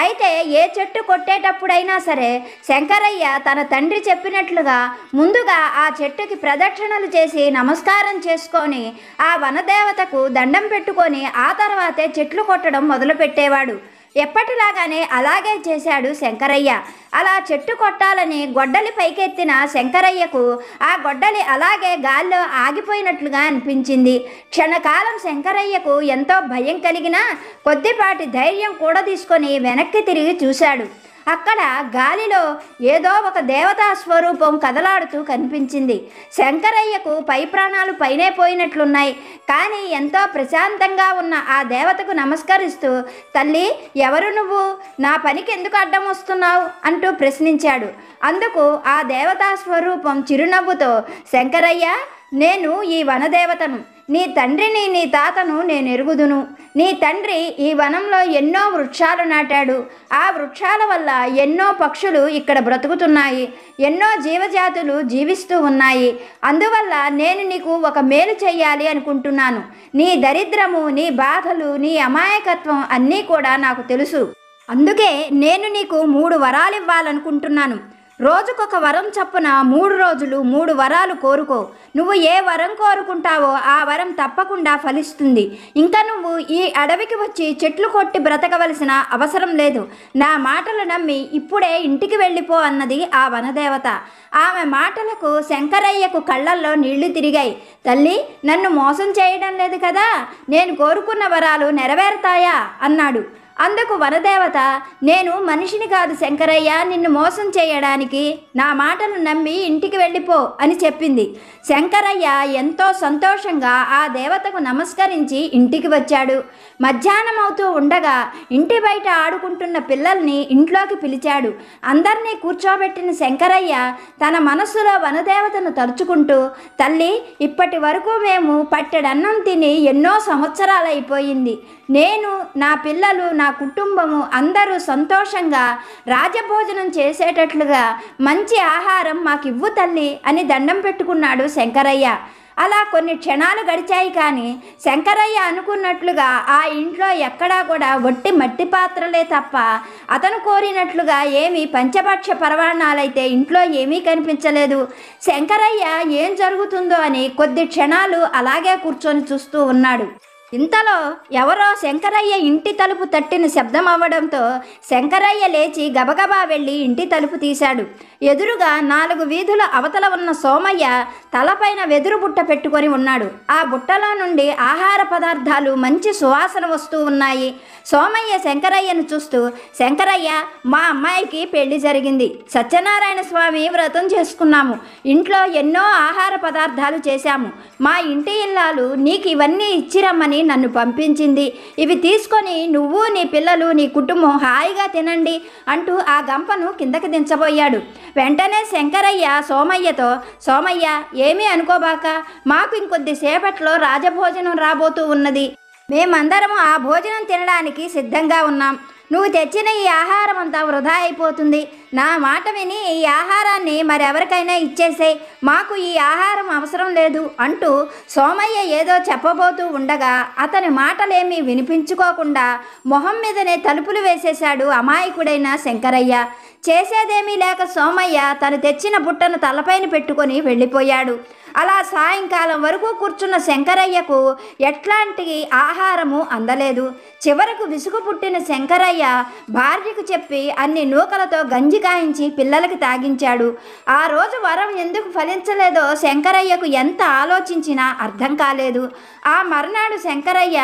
అయితే ఏ చెట్టు కొట్టేటప్పుడైనా సరే శంకరయ్య తన తండ్రి చెప్పినట్లుగా ముందుగా ఆ చెట్టుకి ప్రదక్షిణలు చేసి నమస్కారం చేసుకొని ఆ వనదేవతకు దండం పెట్టుకొని ఆ తర్వాతే చెట్లు కొట్టడం మొదలుపెట్టేవాడు. ఎప్పటిలాగానే అలాగే చేశాడు శంకరయ్య. అలా చెట్టు కొట్టాలని గొడ్డలి పైకెత్తిన శంకరయ్యకు ఆ గొడ్డలి అలాగే గాల్లో ఆగిపోయినట్లుగా అనిపించింది. క్షణకాలం శంకరయ్యకు ఎంతో భయం కలిగినా కొద్దిపాటి ధైర్యం కూడా తీసుకొని వెనక్కి తిరిగి చూశాడు. అక్కడ గాలిలో ఏదో ఒక దేవతా స్వరూపం కదలాడుతూ కనిపించింది. శంకరయ్యకు పై ప్రాణాలు పైనే పోయినట్లున్నాయి. కానీ ఎంతో ప్రశాంతంగా ఉన్న ఆ దేవతకు నమస్కరిస్తూ, తల్లి ఎవరు నువ్వు, నా పనికి ఎందుకు అడ్డం వస్తున్నావు అంటూ ప్రశ్నించాడు. అందుకు ఆ దేవతా స్వరూపం చిరునవ్వుతో, శంకరయ్య, నేను ఈ వనదేవతను. నీ తండ్రిని నీ తాతను నేను ఎరుగుదును. నీ తండ్రి ఈ వనంలో ఎన్నో వృక్షాలు నాటాడు. ఆ వృక్షాల వల్ల ఎన్నో పక్షులు ఇక్కడ బ్రతుకుతున్నాయి, ఎన్నో జీవజాతులు జీవిస్తూ ఉన్నాయి. అందువల్ల నేను నీకు ఒక మేలు చేయాలి అనుకుంటున్నాను. నీ దరిద్రము, నీ బాధలు, నీ అమాయకత్వం అన్నీ కూడా నాకు తెలుసు. అందుకే నేను నీకు 3 వరాలు ఇవ్వాలనుకుంటున్నాను. రోజుకొక వరం చప్పున 3 రోజులు 3 వరాలు కోరుకో. నువ్వు ఏ వరం కోరుకుంటావో ఆ వరం తప్పకుండా ఫలిస్తుంది. ఇంకా నువ్వు ఈ అడవికి వచ్చి చెట్లు కొట్టి బ్రతకవలసిన అవసరం లేదు. నా మాటలు నమ్మి ఇప్పుడే ఇంటికి వెళ్ళిపో అన్నది ఆ వనదేవత. ఆమె మాటలకు శంకరయ్యకు కళ్ళల్లో నీళ్లు తిరిగాయి. తల్లి, నన్ను మోసం చేయడం లేదు కదా, నేను కోరుకున్న వరాలు నెరవేరుతాయా అన్నాడు. అందుకు వనదేవత, నేను మనిషిని కాదు శంకరయ్య నిన్ను మోసం చేయడానికి, నా మాటలు నమ్మి ఇంటికి వెళ్ళిపో అని చెప్పింది. శంకరయ్య ఎంతో సంతోషంగా ఆ దేవతకు నమస్కరించి ఇంటికి వచ్చాడు. మధ్యాహ్నం అవుతూ ఉండగా ఇంటి బయట ఆడుకుంటున్న పిల్లల్ని ఇంట్లోకి పిలిచాడు. అందరినీ కూర్చోబెట్టిన శంకరయ్య తన మనస్సులో వనదేవతను తలుచుకుంటూ, తల్లి, ఇప్పటి వరకు మేము పట్టెడన్నం తిని ఎన్నో సంవత్సరాలైపోయింది. నేను, నా పిల్లలు, నా కుటుంబము అందరూ సంతోషంగా రాజభోజనం చేసేటట్లుగా మంచి ఆహారం మాకివ్వు తల్లి అని దండం పెట్టుకున్నాడు శంకరయ్య. అలా కొన్ని క్షణాలు గడిచాయి. కానీ శంకరయ్య అనుకున్నట్లుగా ఆ ఇంట్లో ఎక్కడా కూడా వట్టి మట్టి పాత్రలే తప్ప అతను కోరినట్లుగా ఏమీ పంచభక్ష పరవాణాలైతే ఇంట్లో ఏమీ కనిపించలేదు. శంకరయ్య ఏం జరుగుతుందో అని కొద్ది క్షణాలు అలాగే కూర్చొని చూస్తూ ఉన్నాడు. ఇంతలో ఎవరో శంకరయ్య ఇంటి తలుపు తట్టిన శబ్దం అవ్వడంతో శంకరయ్య లేచి గబగబా వెళ్ళి ఇంటి తలుపు తీశాడు. ఎదురుగా 4 వీధుల అవతల ఉన్న సోమయ్య తలపైన వెదురు బుట్ట పెట్టుకొని ఉన్నాడు. ఆ బుట్టలో నుండి ఆహార పదార్థాలు మంచి సువాసన వస్తూ ఉన్నాయి. సోమయ్య శంకరయ్యను చూస్తూ, శంకరయ్య, మా అమ్మాయికి పెళ్లి జరిగింది. సత్యనారాయణ స్వామి వ్రతం చేసుకున్నాము. ఇంట్లో ఎన్నో ఆహార పదార్థాలు చేశాము. మా ఇంటి ఇల్లాలు నీకు ఇవన్నీ ఇచ్చిరమ్మని నన్ను పంపించింది. ఇవి తీసుకొని నువ్వు, నీ పిల్లలు, నీ కుటుంబం హాయిగా తినండి అంటూ ఆ గంపను కిందకి దించబోయాడు. వెంటనే శంకరయ్య సోమయ్యతో, సోమయ్య, ఏమీ అనుకోబాక, మాకు ఇంకొద్దిసేపట్లో రాజభోజనం రాబోతూ ఉన్నది. మేమందరము ఆ భోజనం తినడానికి సిద్ధంగా ఉన్నాం. నువ్వు తెచ్చిన ఈ ఆహారం అంతా వృధా అయిపోతుంది. నా మాట విని ఈ ఆహారాన్ని మరెవరికైనా ఇచ్చేసేయ్, మాకు ఈ ఆహారం అవసరం లేదు అంటూ సోమయ్య ఏదో చెప్పబోతూ ఉండగా అతని మాటలేమీ వినిపించుకోకుండా మొహం మీదనే తలుపులు వేసేశాడు అమాయకుడైన శంకరయ్య. చేసేదేమీ లేక సోమయ్య తను తెచ్చిన బుట్టను తలపైన పెట్టుకొని వెళ్ళిపోయాడు. అలా సాయంకాలం వరకు కూర్చున్న శంకరయ్యకు ఎట్లాంటి ఆహారము అందలేదు. చివరకు విసుగు పుట్టిన శంకరయ్య భార్యకు చెప్పి అన్ని నూకలతో గంజి కాయించి పిల్లలకి తాగించాడు. ఆ రోజు వరం ఎందుకు ఫలించలేదో శంకరయ్యకు ఎంత ఆలోచించినా అర్థం కాలేదు. ఆ మర్నాడు శంకరయ్య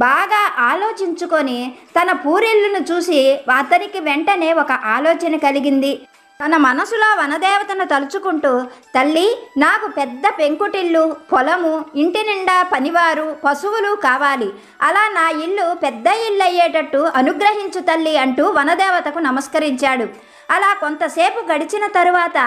బాగా ఆలోచించుకొని తన పూరిల్లును చూసి అతనికి వెంటనే ఒక ఆలోచన కలిగింది. తన మనసులో వనదేవతను తలుచుకుంటూ, తల్లి, నాకు పెద్ద పెంకుటిల్లు, పొలము, ఇంటి నిండా పనివారు, పశువులు కావాలి. అలా నా ఇల్లు పెద్ద ఇల్లు అయ్యేటట్టు అనుగ్రహించు తల్లి అంటూ వనదేవతకు నమస్కరించాడు. అలా కొంతసేపు గడిచిన తరువాత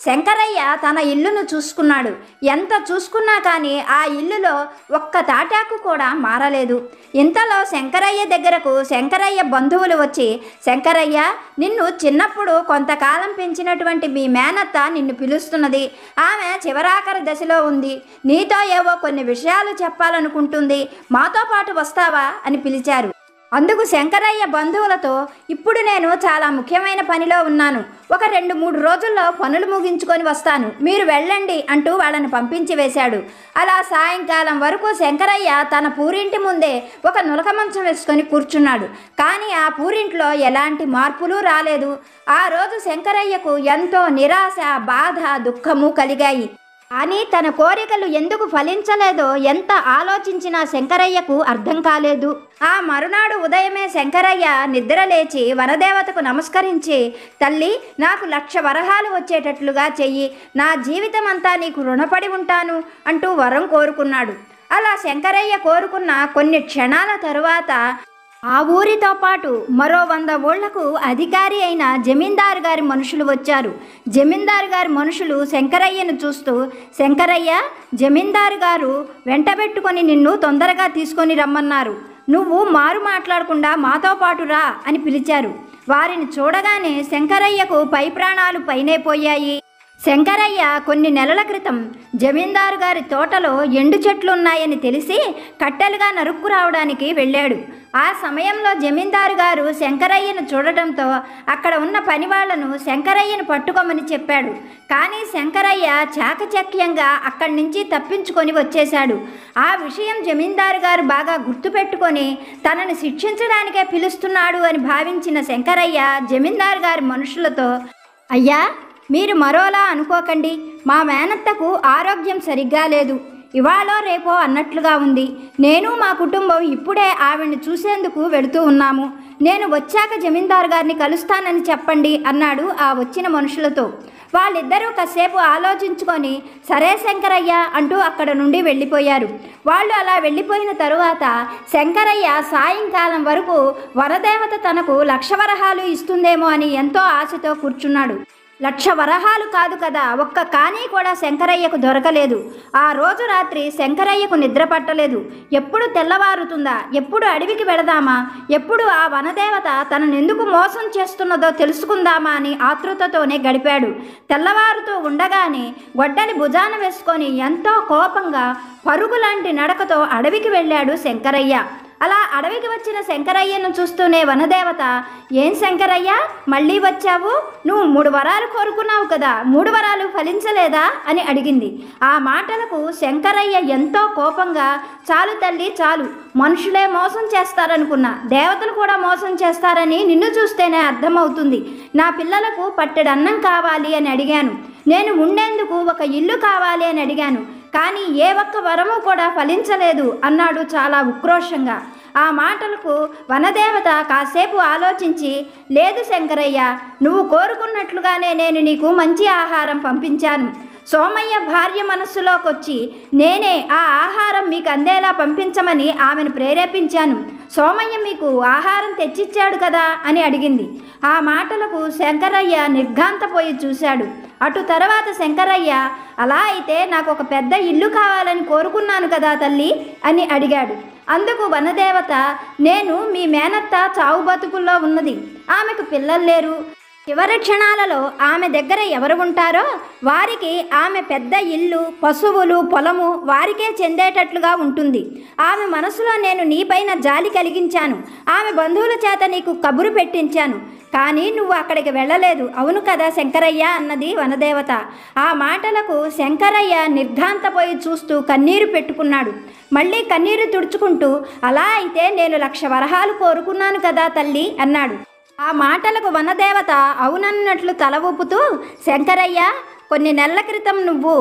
శంకరయ్య తన ఇల్లును చూసుకున్నాడు. ఎంత చూసుకున్నా కానీ ఆ ఇల్లులో ఒక్క తాటాకు కూడా మారలేదు. ఇంతలో శంకరయ్య దగ్గరకు శంకరయ్య బంధువులు వచ్చి, శంకరయ్య, నిన్ను చిన్నప్పుడు కొంతకాలం పెంచినటువంటి మీ మేనత్త నిన్ను పిలుస్తున్నది. ఆమె చివరాఖరి దశలో ఉంది. నీతో ఏవో కొన్ని విషయాలు చెప్పాలనుకుంటుంది. మాతో పాటు వస్తావా అని పిలిచారు. అందుకు శంకరయ్య బంధువులతో, ఇప్పుడు నేను చాలా ముఖ్యమైన పనిలో ఉన్నాను. ఒక 2-3 రోజుల్లో పనులు ముగించుకొని వస్తాను. మీరు వెళ్ళండి అంటూ వాళ్ళని పంపించి వేశాడు. అలా సాయంకాలం వరకు శంకరయ్య తన పూరింటి ముందే ఒక నులక మంచం వేసుకొని కూర్చున్నాడు. కానీ ఆ పూరింట్లో ఎలాంటి మార్పులు రాలేదు. ఆ రోజు శంకరయ్యకు ఎంతో నిరాశ, బాధ, దుఃఖము కలిగాయి. కానీ తన కోరికలు ఎందుకు ఫలించలేదో ఎంత ఆలోచించినా శంకరయ్యకు అర్థం కాలేదు. ఆ మరునాడు ఉదయమే శంకరయ్య నిద్రలేచి వనదేవతకు నమస్కరించి, తల్లి, నాకు 1,00,000 వరహాలు వచ్చేటట్లుగా చెయ్యి. నా జీవితం అంతా నీకు రుణపడి ఉంటాను అంటూ వరం కోరుకున్నాడు. అలా శంకరయ్య కోరుకున్న కొన్ని క్షణాల తరువాత ఆ ఊరితో పాటు మరో 100 ఊళ్లకు అధికారి అయిన జమీందారు గారి మనుషులు వచ్చారు. జమీందారు గారి మనుషులు శంకరయ్యను చూస్తూ, శంకరయ్య, జమీందారు గారు వెంటబెట్టుకొని నిన్ను తొందరగా తీసుకొని రమ్మన్నారు. నువ్వు మారు మాట్లాడకుండా మాతో పాటు రా అని పిలిచారు. వారిని చూడగానే శంకరయ్యకు పై ప్రాణాలు పైనే పోయాయి. శంకరయ్య కొన్ని నెలల క్రితం జమీందారు గారి తోటలో ఎండు చెట్లు ఉన్నాయని తెలిసి కట్టెలుగా నరుక్కు రావడానికి వెళ్ళాడు. ఆ సమయంలో జమీందారు గారు శంకరయ్యను చూడటంతో అక్కడ ఉన్న పనివాళ్లను శంకరయ్యను పట్టుకోమని చెప్పాడు. కానీ శంకరయ్య చాకచక్యంగా అక్కడి నుంచి తప్పించుకొని వచ్చేశాడు. ఆ విషయం జమీందారు గారు బాగా గుర్తుపెట్టుకొని తనని శిక్షించడానికే పిలుస్తున్నాడు అని భావించిన శంకరయ్య జమీందారు గారి మనుషులతో, అయ్యా, మీరు మరోలా అనుకోకండి. మా మేనత్తకు ఆరోగ్యం సరిగ్గా లేదు. ఇవాళో రేపో అన్నట్లుగా ఉంది. నేను మా కుటుంబం ఇప్పుడే ఆవిడ్ని చూసేందుకు వెళుతూ ఉన్నాము. నేను వచ్చాక జమీందారు గారిని కలుస్తానని చెప్పండి అన్నాడు ఆ వచ్చిన మనుషులతో. వాళ్ళిద్దరూ కాసేపు ఆలోచించుకొని సరే శంకరయ్య అంటూ అక్కడ నుండి వెళ్ళిపోయారు. వాళ్ళు అలా వెళ్ళిపోయిన తరువాత శంకరయ్య సాయంకాలం వరకు వరదేవత తనకు 1,00,000 వరహాలు ఇస్తుందేమో అని ఎంతో ఆశతో కూర్చున్నాడు. 1,00,000 వరహాలు కాదు కదా, ఒక్క కానీ కూడా శంకరయ్యకు దొరకలేదు. ఆ రోజు రాత్రి శంకరయ్యకు నిద్ర పట్టలేదు. ఎప్పుడు తెల్లవారుతుందా, ఎప్పుడు అడవికి వెళదామా, ఎప్పుడు ఆ వనదేవత తననెందుకు మోసం చేస్తున్నదో తెలుసుకుందామా అని ఆతృతతోనే గడిపాడు. తెల్లవారుతూ ఉండగానే గొడ్డలి భుజాన వేసుకొని ఎంతో కోపంగా పరుగులాంటి నడకతో అడవికి వెళ్ళాడు శంకరయ్య. అలా అడవికి వచ్చిన శంకరయ్యను చూస్తూనే వనదేవత, ఏం శంకరయ్య మళ్ళీ వచ్చావు? నువ్వు 3 వరాలు కోరుకున్నావు కదా, 3 వరాలు ఫలించలేదా అని అడిగింది. ఆ మాటలకు శంకరయ్య ఎంతో కోపంగా, చాలు తల్లి చాలు, మనుషులే మోసం చేస్తారనుకున్నా, దేవతలు కూడా మోసం చేస్తారని నిన్ను చూస్తేనే అర్థమవుతుంది. నా పిల్లలకు పట్టెడు అన్నం కావాలి అని అడిగాను, నేను ఉండేందుకు ఒక ఇల్లు కావాలి అని అడిగాను, కానీ ఏ ఒక్క వరము కూడా ఫలించలేదు అన్నాడు చాలా ఉక్రోషంగా. ఆ మాటలకు వనదేవత కాసేపు ఆలోచించి, లేదు శంకరయ్య, నువ్వు కోరుకున్నట్లుగానే నేను నీకు మంచి ఆహారం పంపించాను. సోమయ్య భార్య మనస్సులోకొచ్చి నేనే ఆ ఆహారం మీకు అందేలా పంపించమని ఆమెను ప్రేరేపించాను. సోమయ్య మీకు ఆహారం తెచ్చిచ్చాడు కదా అని అడిగింది. ఆ మాటలకు శంకరయ్య నిర్ఘాంతపోయి చూశాడు. అటు తర్వాత శంకరయ్య, అలా అయితే నాకు ఒక పెద్ద ఇల్లు కావాలని కోరుకున్నాను కదా తల్లి అని అడిగాడు. అందుకు వనదేవత, నేను మీ మేనత్త చావు బతుకుల్లో ఉన్నది, ఆమెకు పిల్లలు లేరు. చివరి క్షణాలలో ఆమె దగ్గర ఎవరు ఉంటారో వారికి ఆమె పెద్ద ఇల్లు, పశువులు, పొలము వారికే చెందేటట్లుగా ఉంటుంది. ఆమె మనసులో నేను నీపైన జాలి కలిగించాను, ఆమె బంధువుల చేత నీకు కబురు పెట్టించాను, కానీ నువ్వు అక్కడికి వెళ్ళలేదు, అవును కదా శంకరయ్య అన్నది వనదేవత. ఆ మాటలకు శంకరయ్య నిర్ఘాంతపోయి చూస్తూ కన్నీరు పెట్టుకున్నాడు. మళ్ళీ కన్నీరు తుడుచుకుంటూ, అలా అయితే నేను 1,00,000 వరహాలు కోరుకున్నాను కదా తల్లి అన్నాడు. ఆ మాటలకు వనదేవత అవునన్నట్లు తల ఊపుతూ, శంకరయ్య, కొన్ని నెలల క్రితం నువ్వు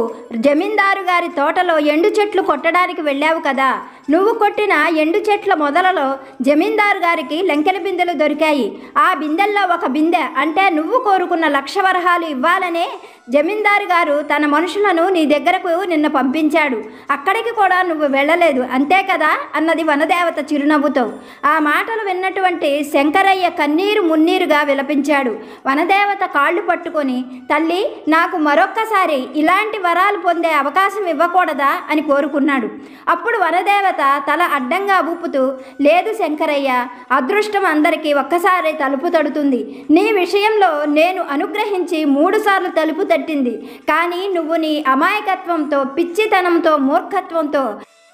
జమీందారు గారి తోటలో ఎండు చెట్లు కొట్టడానికి వెళ్ళావు కదా, నువ్వు కొట్టిన ఎండు చెట్ల మొదలలో జమీందారు గారికి లంకెల బిందెలు దొరికాయి. ఆ బిందెల్లో ఒక బిందె అంటే నువ్వు కోరుకున్న 1,00,000 వరహాలు ఇవ్వాలనే జమీందారు గారు తన మనుషులను నీ దగ్గరకు నిన్న పంపించాడు. అక్కడికి కూడా నువ్వు వెళ్ళలేదు, అంతే కదా అన్నది వనదేవత చిరునవ్వుతో. ఆ మాటలు విన్నటువంటి శంకరయ్య కన్నీరు మున్నీరుగా విలపించాడు. వనదేవత కాళ్ళు పట్టుకొని, తల్లి, నాకు మరొక్కసారి ఇలాంటి వరాలు పొందే అవకాశం ఇవ్వకూడదా అని కోరుకున్నాడు. అప్పుడు వనదేవత తల అడ్డంగా ఊపుతూ, లేదు శంకరయ్య, అదృష్టం అందరికీ ఒక్కసారి తలుపు తడుతుంది. నీ విషయంలో నేను అనుగ్రహించి 3 సార్లు తలుపు తట్టింది, కానీ నువ్వు నీ అమాయకత్వంతో, పిచ్చితనంతో, మూర్ఖత్వంతో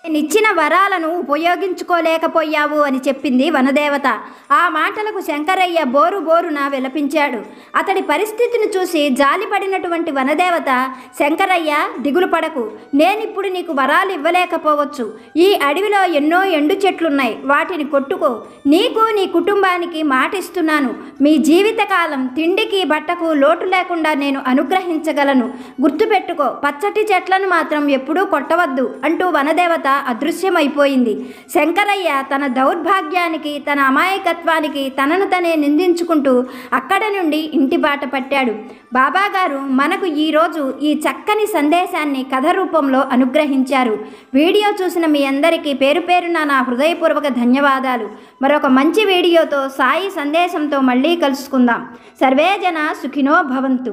నిచ్చిన వరాలను ఉపయోగించుకోలేకపోయావు అని చెప్పింది వనదేవత. ఆ మాటలకు శంకరయ్య బోరు బోరున విలపించాడు. అతడి పరిస్థితిని చూసి జాలిపడినటువంటి వనదేవత, శంకరయ్య దిగులు పడకు, నేనిప్పుడు నీకు వరాలు ఇవ్వలేకపోవచ్చు. ఈ అడవిలో ఎన్నో ఎండు చెట్లున్నాయి, వాటిని కొట్టుకో. నీకు నీ కుటుంబానికి మాటిస్తున్నాను, మీ జీవితకాలం తిండికి బట్టకు లోటు లేకుండా నేను అనుగ్రహించగలను. గుర్తుపెట్టుకో, పచ్చటి చెట్లను మాత్రం ఎప్పుడూ కొట్టవద్దు అంటూ వనదేవత అదృశ్యమైపోయింది. శంకరయ్య తన దౌర్భాగ్యానికి, తన అమాయకత్వానికి తనను తనే నిందించుకుంటూ అక్కడి నుండి ఇంటి బాట పట్టాడు. బాబాగారు మనకు ఈరోజు ఈ చక్కని సందేశాన్ని కథ రూపంలో అనుగ్రహించారు. వీడియో చూసిన మీ అందరికీ పేరు పేరున నా హృదయపూర్వక ధన్యవాదాలు. మరొక మంచి వీడియోతో, సాయి సందేశంతో మళ్ళీ కలుసుకుందాం. సర్వే జన సుఖినో భవంతు.